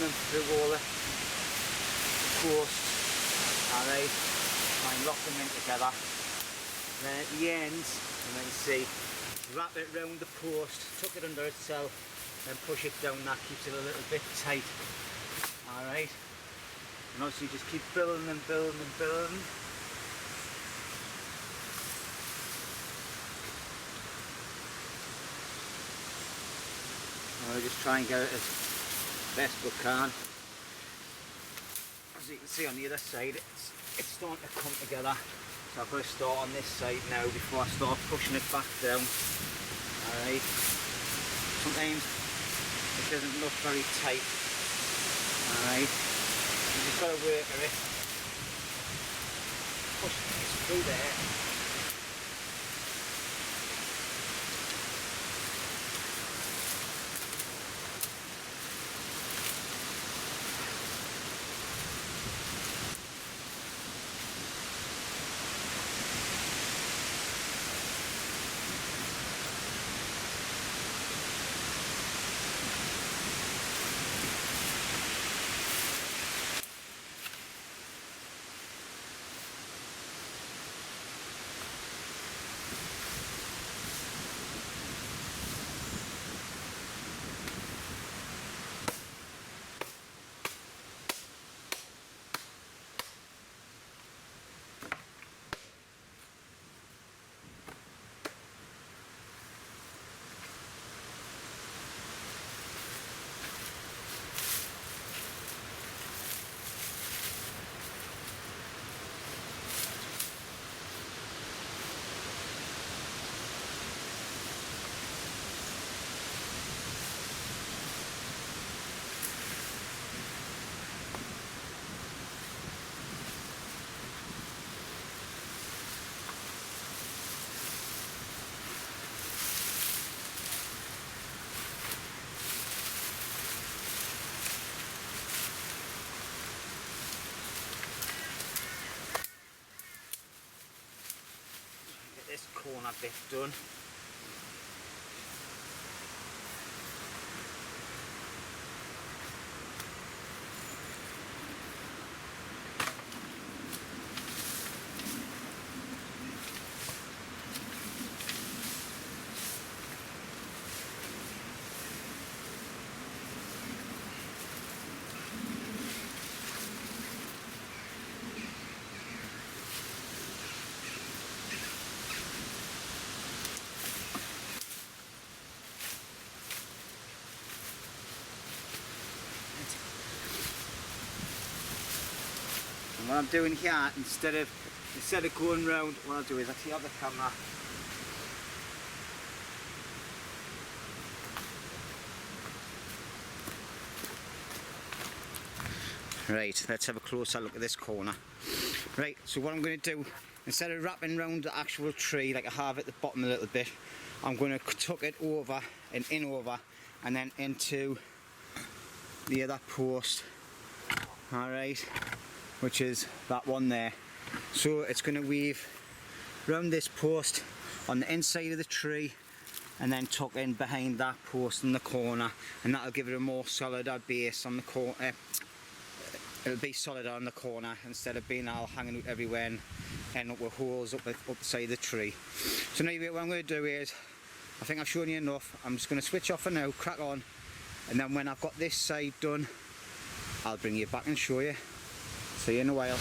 them through all the posts. Alright, try and lock them in together. And then at the end, you can see, wrap it round the post, tuck it under itself, then push it down. That keeps it a little bit tight. Alright, and obviously just keep building and building and building. I'll just try and get it as best we can. As you can see on the other side, it's starting to come together. So I've got to start on this side now before I start pushing it back down. Alright. Sometimes it doesn't look very tight. Alright. You just got to work at it. Push this through there. This corner bit done. What I'm doing here, instead of going round, what I'll do is actually have the camera. Right, let's have a closer look at this corner. Right, so what I'm going to do, instead of wrapping round the actual tree like I have at the bottom a little bit, I'm going to tuck it over and in over and then into the other post. Alright, which is that one there. So it's going to weave round this post on the inside of the tree and then tuck in behind that post in the corner, and that'll give it a more solid base on the corner. It'll be solid on the corner instead of being all hanging out everywhere and end up with holes up the side of the tree. So now what I'm going to do is, I think I've shown you enough. I'm just going to switch off for now, crack on, and then when I've got this side done, I'll bring you back and show you. See you in a while.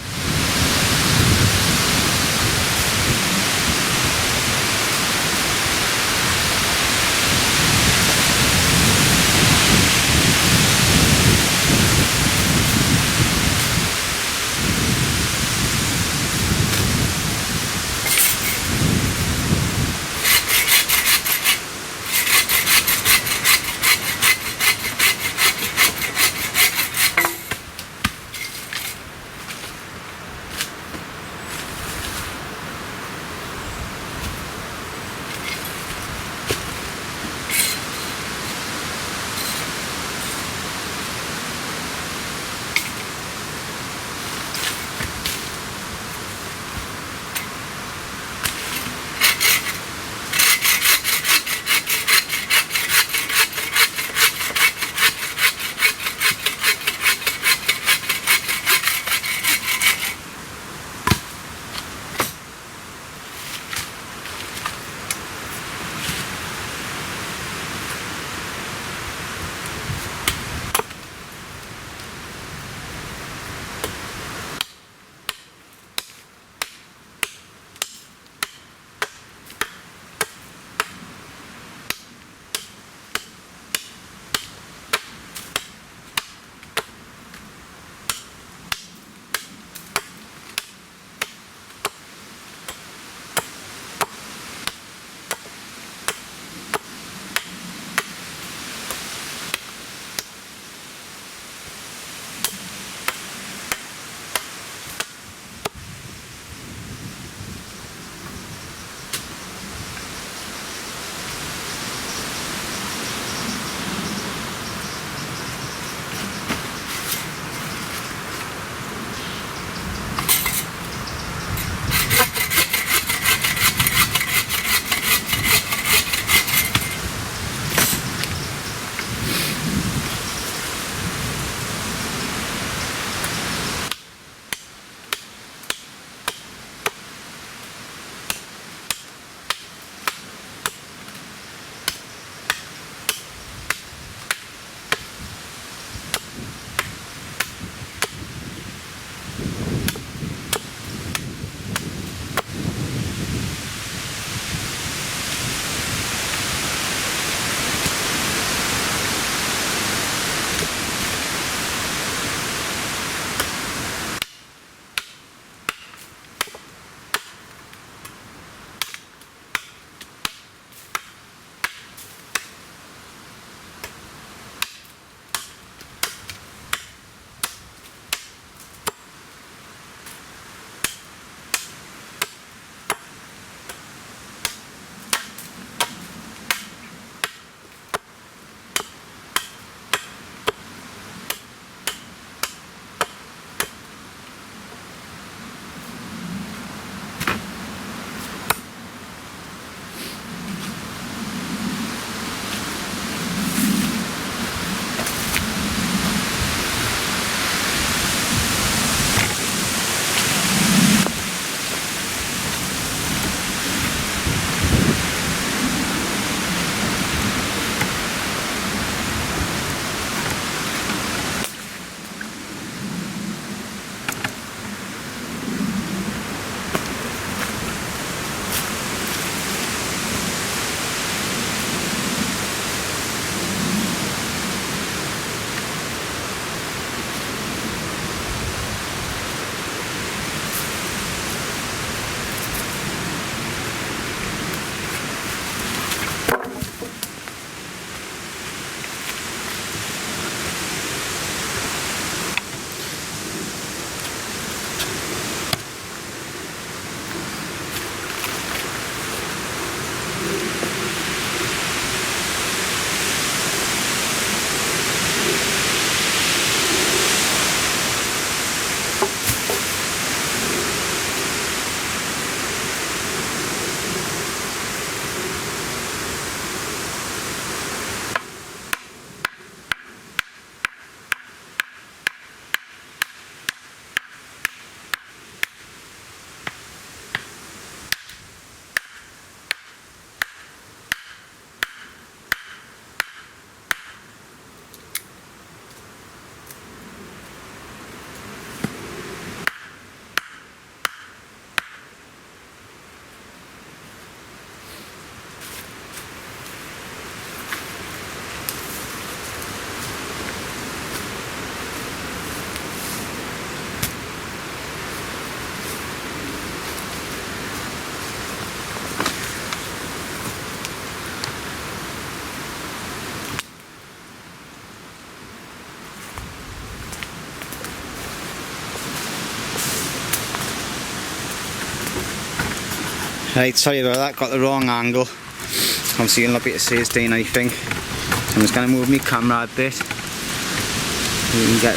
Right, sorry about that, got the wrong angle. Obviously you'll not be able to see us doing anything. So I'm just going to move my camera a bit so you can get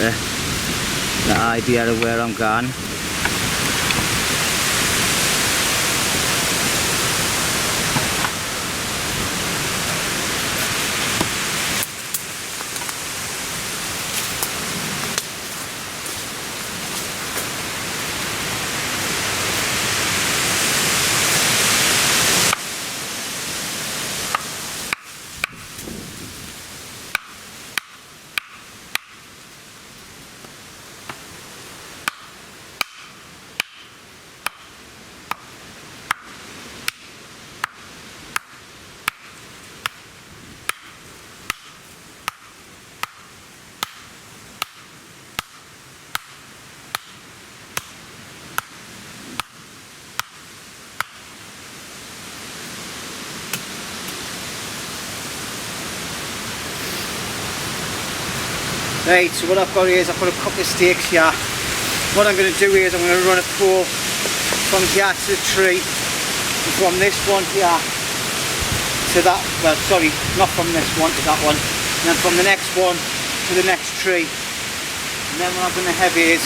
the idea of where I'm going. Right, so what I've got here is I've got a couple of stakes here. What I'm going to do is I'm going to run a pole from here to the tree, and from this one here to that, well sorry, not from this one to that one, and then from the next one to the next tree. And then what I'm going to have is,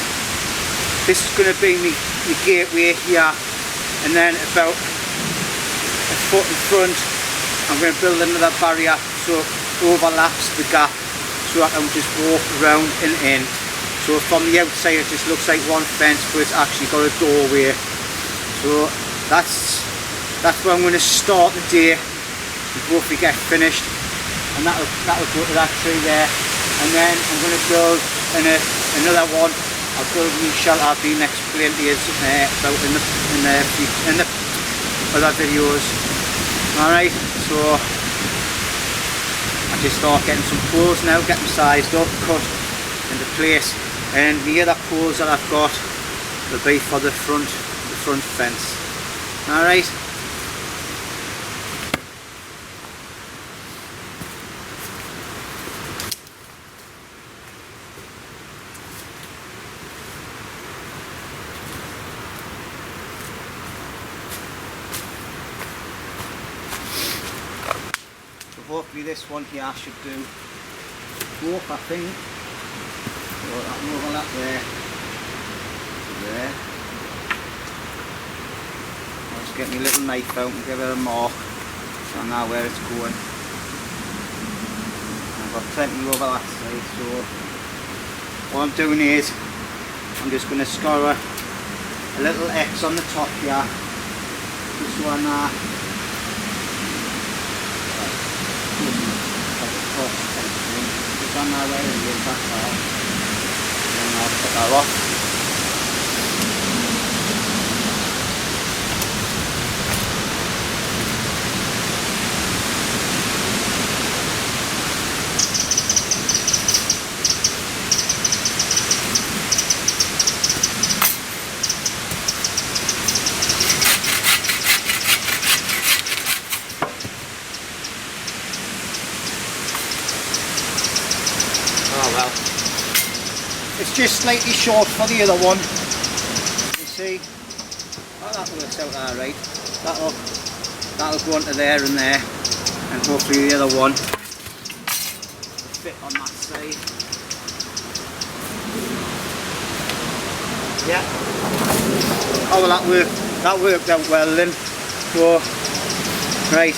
this is going to be my gateway here, and then about a foot in front I'm going to build another barrier so it overlaps the gap, so I can just walk around and in. So from the outside it just looks like one fence, but it's actually got a doorway. So that's where I'm going to start the day before we get finished, and that'll go to that tree there. And then I'm going to build another one. I'll build a new shelter I've been explaining to you about in the other videos. Alright, so I just start getting some poles now, get them sized up, cut into place, and the other poles that I've got will be for the front fence. Alright. Hopefully this one here should do both, I think. So I can overlap there. There. I'll just get my little knife out and give it a mark so I know where it's going. I've got plenty over that side, so what I'm doing is I'm just going to score a little X on the top here, just so I know. On my way and get back out, and I'll put that off. Oh well, it's just slightly short for the other one. You see, oh, that works out alright. That'll go onto there and there, and hopefully the other one will fit on that side. Yeah. Oh well, that worked out well then. So, right.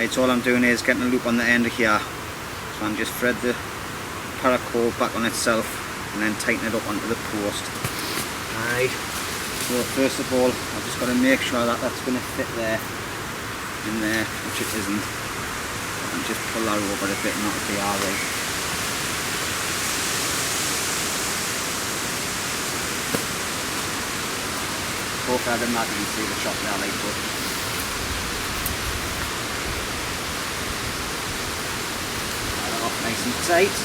Right, so all I'm doing is getting a loop on the end of here. So I'm just thread the paracord back on itself and then tighten it up onto the post. Alright, so first of all I've just got to make sure that that's going to fit there, in there, which it isn't. And just pull that over a bit and that'll be alright. Hopefully I didn't like you can see the shot there, like, but that off nice and tight.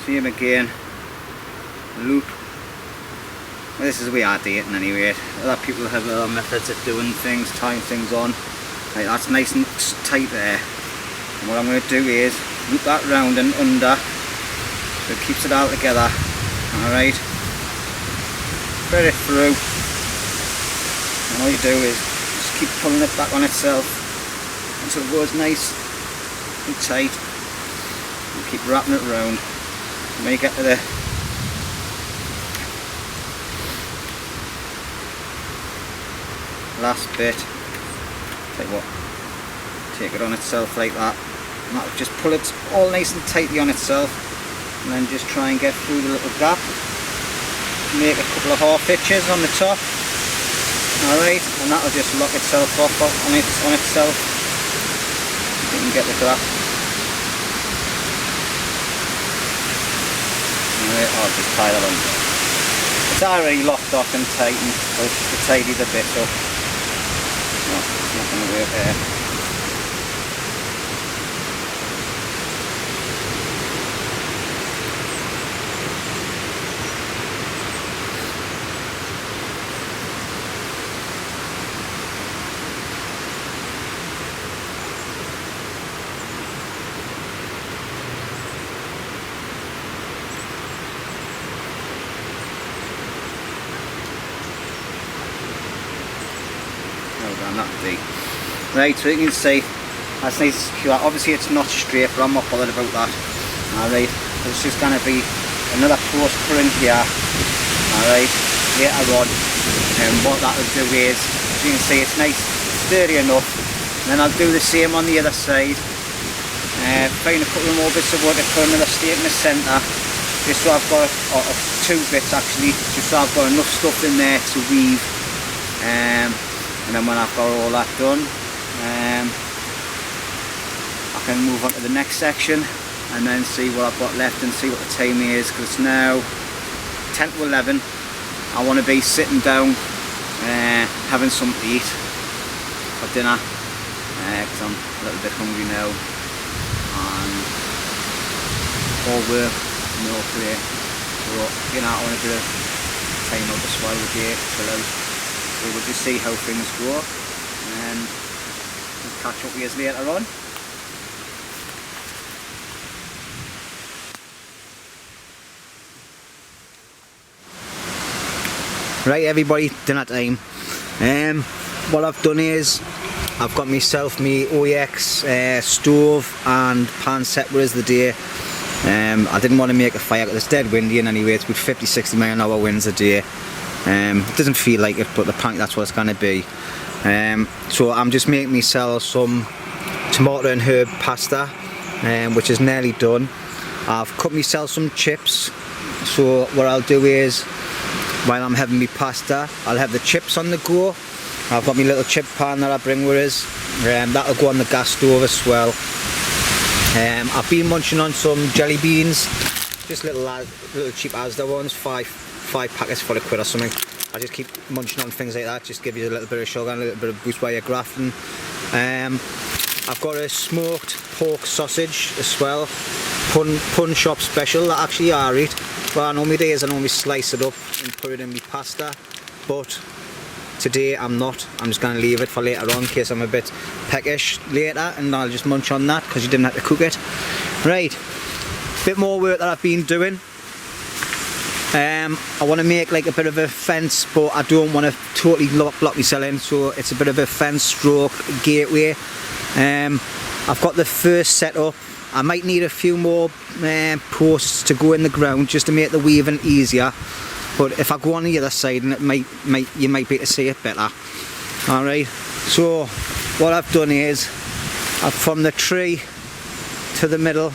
Same again, loop. Well, this is the way I do it anyway. Other people have other methods of doing things, tying things on. Right, that's nice and tight there. And what I'm going to do is loop that round and under so it keeps it all together. Alright, thread it through, and all you do is just keep pulling it back on itself until it goes nice and tight, and keep wrapping it around. When you get to the last bit, tell you what, take it on itself like that, and that'll just pull it all nice and tightly on itself, and then just try and get through the little gap, make a couple of half hitches on the top. Alright, and that'll just lock itself off on itself. You can get the gap. I'll just tie that on. It's already locked off and tightened, so it's just to tidy the bit up. No, it's not going to work there. Right, so you can see that's nice and secure. Obviously it's not straight, but I'm not bothered about that. Alright, there's just going to be another post put in here. Alright, later on. And what that will do is, as you can see, it's nice, sturdy enough. And then I'll do the same on the other side. Find a couple of more bits of wood to put another stake in the centre. Just so I've got two bits actually, just so I've got enough stuff in there to weave. And then when I've got all that done, I can move on to the next section and then see what I've got left and see what the time is, because it's now 10 to 11. I want to be sitting down having something to eat for dinner, because I'm a little bit hungry now, and all work, no play. So, you know, I want to do a time out as well with you, chill out. So we'll just see how things go, and we'll catch up with you later on. Right everybody, dinner time. What I've done is I've got myself my OEX stove and pan separate the day. I didn't want to make a fire because it's dead windy, and anyway it's about 50-60 mile an hour winds a day. It doesn't feel like it, but apparently that's what it's going to be. So I'm just making myself some tomato and herb pasta, which is nearly done. I've cut myself some chips, so what I'll do is, while I'm having my pasta, I'll have the chips on the go. I've got my little chip pan that I bring with us. That'll go on the gas stove as well. I've been munching on some jelly beans, just little cheap Asda ones, five packets for £1 or something. I just keep munching on things like that, just give you a little bit of sugar and a little bit of boost while you're grafting. I've got a smoked pork sausage as well, pun shop special, that actually are it. Well, I normally do is I normally slice it up and put it in my pasta, but today I'm not. I'm just going to leave it for later on in case I'm a bit peckish later, and I'll just munch on that because you didn't have to cook it. Right, bit more work that I've been doing. I want to make like a bit of a fence, but I don't want to totally block myself in, so it's a bit of a fence stroke gateway. I've got the first set up. I might need a few more posts to go in the ground just to make the weaving easier, but if I go on the other side, and you might be able to see it better. Alright, so what I've done is from the tree to the middle,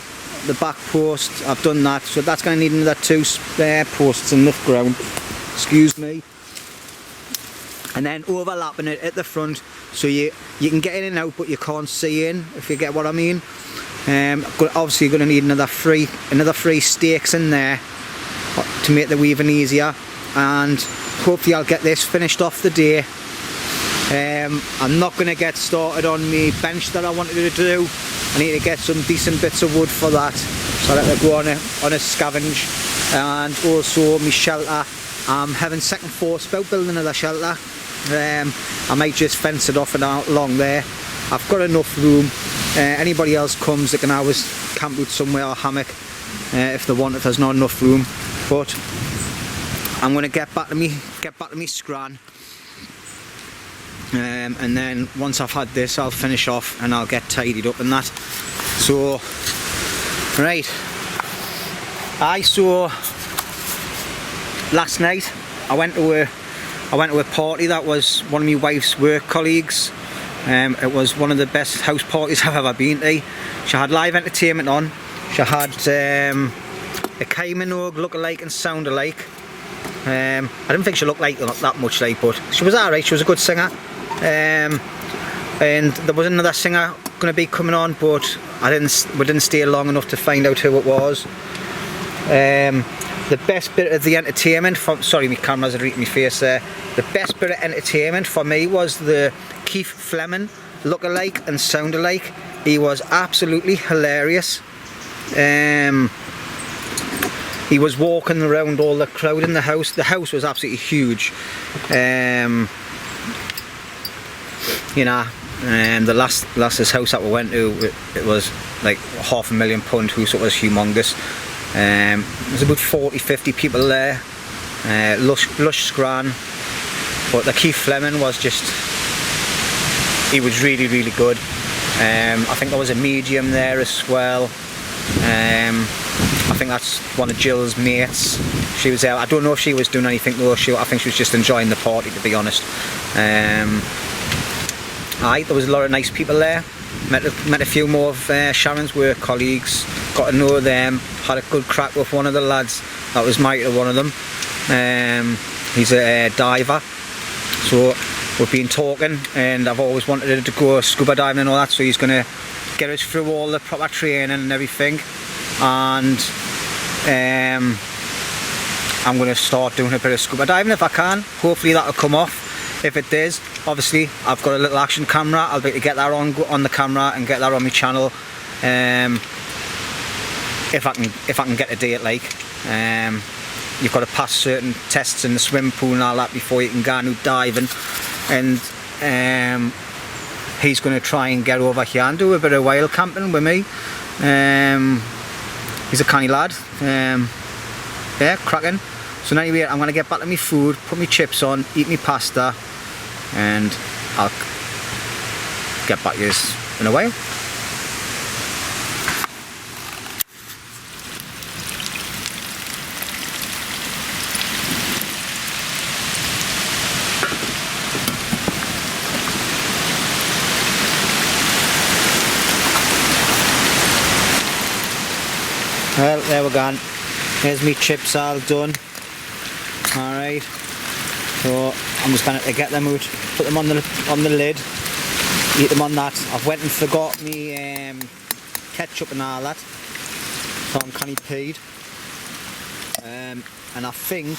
the back post, I've done that, so that's going to need another 2 spare posts in the ground, excuse me, and then overlapping it at the front so you can get in and out but you can't see in, if you get what I mean. Obviously you're going to need another 3 stakes in there to make the weaving easier, and hopefully I'll get this finished off the day. I'm not going to get started on my bench that I wanted to do. I need to get some decent bits of wood for that, so that I'll go on a scavenge, and also my shelter. I'm having second thoughts about building another shelter. I might just fence it off and out along there. I've got enough room. Anybody else comes, they can always camp out somewhere or hammock if they want, if there's not enough room. But I'm going to get back to me scran. And then once I've had this, I'll finish off and I'll get tidied up and that. So, right, so last night I went to a party that was one of my wife's work colleagues. It was one of the best house parties I've ever been to. She had live entertainment on. She had a Kylie Minogue look-alike and sound-alike. I didn't think she looked like that much like, but she was alright. She was a good singer. And there was another singer going to be coming on, but we didn't stay long enough to find out who it was. The best bit of the entertainment, sorry, my camera's reading my face there. The best bit of entertainment for me was the Keith Fleming look-alike and sound-alike. He was absolutely hilarious. He was walking around all the crowd in the house. The house was absolutely huge. You know, the last's house that we went to, it was like £500,000 house. It was humongous. There was about 40-50 people there. Lush scran, but the Keith Fleming was just, he was really good. I think there was a medium there as well. I think that's one of Jill's mates. She was there. I don't know if she was doing anything though. I think she was just enjoying the party, to be honest. There was a lot of nice people there. Met a few more of Sharon's work colleagues. Got to know them. Had a good crack with one of the lads that was married to one of them. He's a diver. So we've been talking, and I've always wanted to go scuba diving and all that. So he's going to get us through all the proper training and everything. And I'm going to start doing a bit of scuba diving if I can. Hopefully that'll come off. If it does, obviously I've got a little action camera. I'll be able to get that on the camera and get that on my channel. If I can get a date, like you've got to pass certain tests in the swimming pool and all that before you can go out diving. And he's going to try and get over here and do a bit of wild camping with me. He's a canny lad. Yeah, cracking. So anyway, I'm going to get back to my food, put my chips on, eat my pasta, and I'll get back to you in a while. Well, there we're gone. There's my chips all done. Alright, so I'm just going to get them out, put them on the lid, eat them on that. I've went and forgot me ketchup and all that, so I'm kind of peed. And I think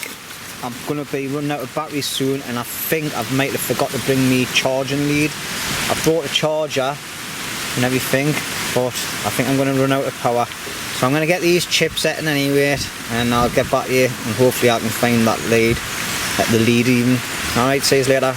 I'm going to be running out of batteries soon, and I think I might have forgot to bring me charging lead. I've brought a charger and everything, but I think I'm going to run out of power. So I'm going to get these chips setting anyway, and I'll get back to you, and hopefully I can find that lead, the lead even. Alright, see you later.